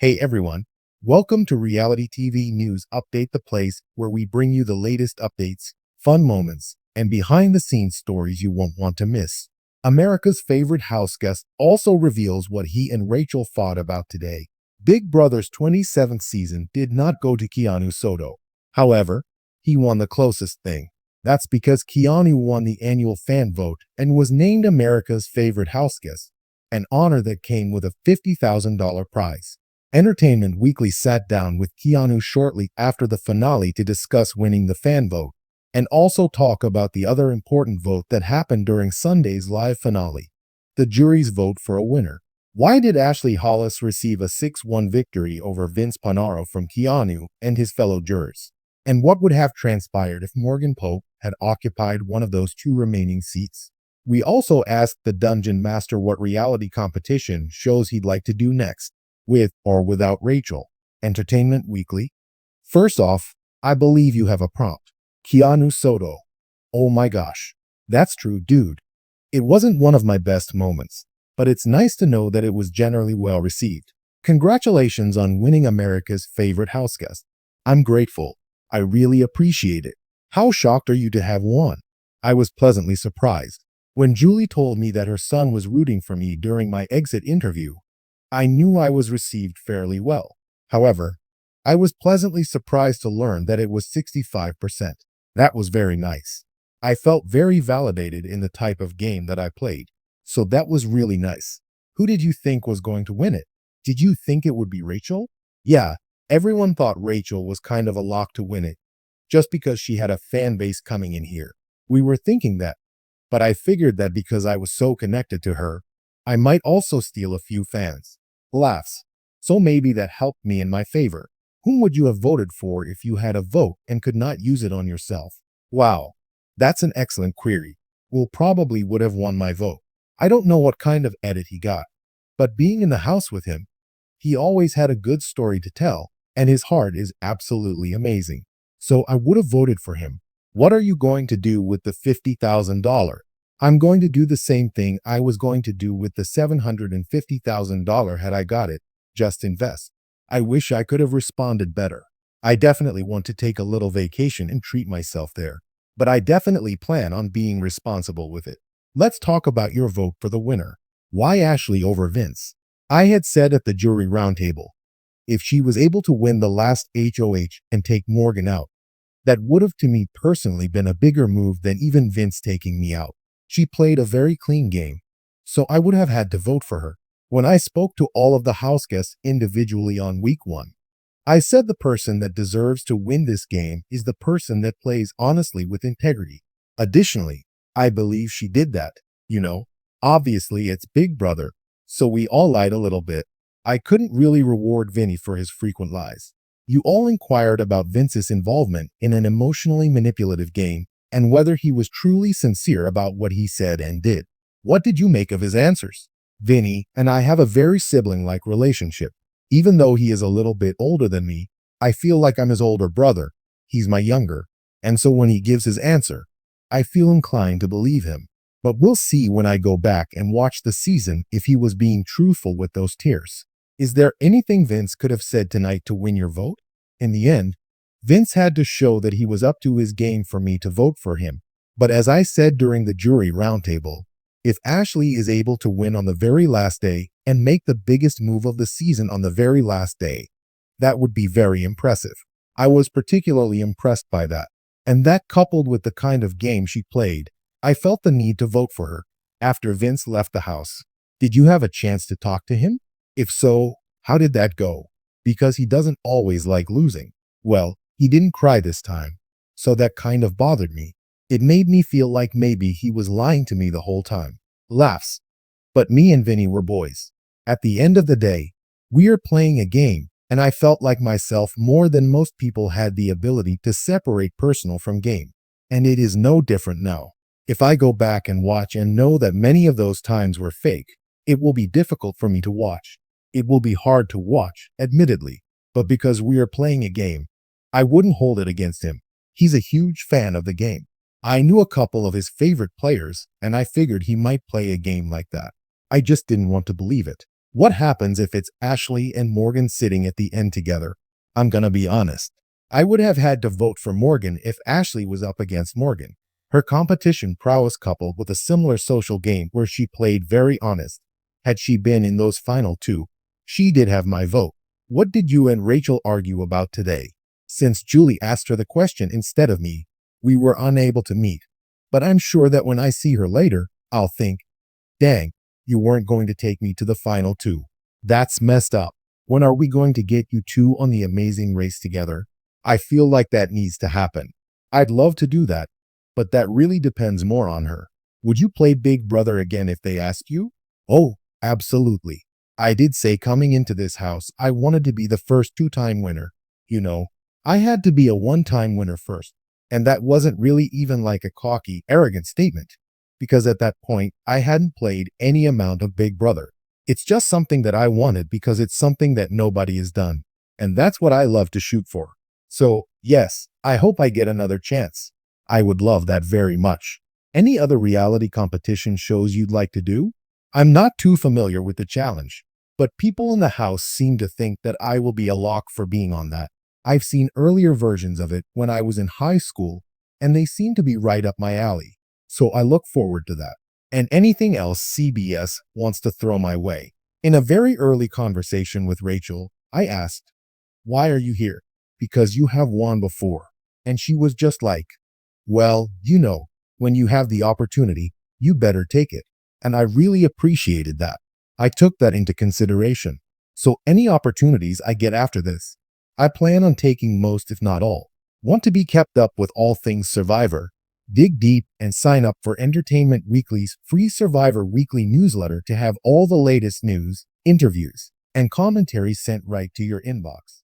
Hey everyone, welcome to Reality TV News Update, the place where we bring you the latest updates, fun moments, and behind the scenes stories you won't want to miss. America's favorite house guest also reveals what he and Rachel fought about today. Big Brother's 27th season did not go to Keanu Soto. However, he won the closest thing. That's because Keanu won the annual fan vote and was named America's favorite house guest, an honor that came with a $50,000 prize. Entertainment Weekly sat down with Keanu shortly after the finale to discuss winning the fan vote and also talk about the other important vote that happened during Sunday's live finale, the jury's vote for a winner. Why did Ashley Hollis receive a 6-1 victory over Vince Panaro from Keanu and his fellow jurors? And what would have transpired if Morgan Pope had occupied one of those two remaining seats? We also asked the Dungeon Master what reality competition shows he'd like to do next, with or without Rachel. Entertainment Weekly. First off, I believe you have a prompt. Keanu Soto. Oh my gosh. That's true, dude. It wasn't one of my best moments, but it's nice to know that it was generally well received. Congratulations on winning America's favorite house guest. I'm grateful. I really appreciate it. How shocked are you to have won? I was pleasantly surprised. When Julie told me that her son was rooting for me during my exit interview, I knew I was received fairly well. However, I was pleasantly surprised to learn that it was 65%. That was very nice. I felt very validated in the type of game that I played, so that was really nice. Who did you think was going to win it? Did you think it would be Rachel? Yeah, everyone thought Rachel was kind of a lock to win it, just because she had a fan base coming in here. We were thinking that, but I figured that because I was so connected to her, I might also steal a few fans. Laughs. So maybe that helped me in my favor. Whom would you have voted for if you had a vote and could not use it on yourself? Wow, that's an excellent query. Will probably would have won my vote. I don't know what kind of edit he got, but being in the house with him, he always had a good story to tell, and his heart is absolutely amazing. So I would have voted for him. What are you going to do with the $50,000? I'm going to do the same thing I was going to do with the $750,000 had I got it. Just invest. I wish I could have responded better. I definitely want to take a little vacation and treat myself there, but I definitely plan on being responsible with it. Let's talk about your vote for the winner. Why Ashley over Vince? I had said at the jury roundtable, if she was able to win the last HOH and take Morgan out, that would have to me personally been a bigger move than even Vince taking me out. She played a very clean game, so I would have had to vote for her. When I spoke to all of the house guests individually on week 1, I said the person that deserves to win this game is the person that plays honestly with integrity. Additionally, I believe she did that. Obviously it's Big Brother, so we all lied a little bit. I couldn't really reward Vinny for his frequent lies. You all inquired about Vince's involvement in an emotionally manipulative game and whether he was truly sincere about what he said and did. What did you make of his answers? Vinny and I have a very sibling-like relationship. Even though he is a little bit older than me, I feel like I'm his older brother. He's my younger, and so when he gives his answer, I feel inclined to believe him. But we'll see when I go back and watch the season if he was being truthful with those tears. Is there anything Vince could have said tonight to win your vote? In the end, Vince had to show that he was up to his game for me to vote for him. But as I said during the jury roundtable, if Ashley is able to win on the very last day and make the biggest move of the season on the very last day, that would be very impressive. I was particularly impressed by that. And that coupled with the kind of game she played, I felt the need to vote for her. After Vince left the house, did you have a chance to talk to him? If so, how did that go? Because he doesn't always like losing. Well, he didn't cry this time, so that kind of bothered me. It made me feel like maybe he was lying to me the whole time. Laughs. But me and Vinny were boys. At the end of the day, we are playing a game, and I felt like myself more than most people had the ability to separate personal from game. And it is no different now. If I go back and watch and know that many of those times were fake, it will be difficult for me to watch. It will be hard to watch, admittedly, but because we are playing a game, I wouldn't hold it against him. He's a huge fan of the game. I knew a couple of his favorite players, and I figured he might play a game like that. I just didn't want to believe it. What happens if it's Ashley and Morgan sitting at the end together? I'm gonna be honest. I would have had to vote for Morgan if Ashley was up against Morgan. Her competition prowess coupled with a similar social game where she played very honest. Had she been in those final two, she did have my vote. What did you and Rachel argue about today? Since Julie asked her the question instead of me, we were unable to meet. But I'm sure that when I see her later, I'll think, dang, you weren't going to take me to the final two. That's messed up. When are we going to get you two on the Amazing Race together? I feel like that needs to happen. I'd love to do that, but that really depends more on her. Would you play Big Brother again if they asked you? Oh, absolutely. I did say coming into this house, I wanted to be the first two-time winner. You know, I had to be a one-time winner first. And that wasn't really even like a cocky, arrogant statement, because at that point, I hadn't played any amount of Big Brother. It's just something that I wanted because it's something that nobody has done. And that's what I love to shoot for. So, yes, I hope I get another chance. I would love that very much. Any other reality competition shows you'd like to do? I'm not too familiar with the challenge, but people in the house seem to think that I will be a lock for being on that. I've seen earlier versions of it when I was in high school, and they seem to be right up my alley. So I look forward to that. And anything else CBS wants to throw my way. In a very early conversation with Rachel, I asked, "Why are you here?" "Because you have won before." And she was just like, "Well, when you have the opportunity, you better take it." And I really appreciated that. I took that into consideration. So any opportunities I get after this, I plan on taking most, if not all. Want to be kept up with all things Survivor? Dig deep and sign up for Entertainment Weekly's free Survivor weekly newsletter to have all the latest news, interviews, and commentary sent right to your inbox.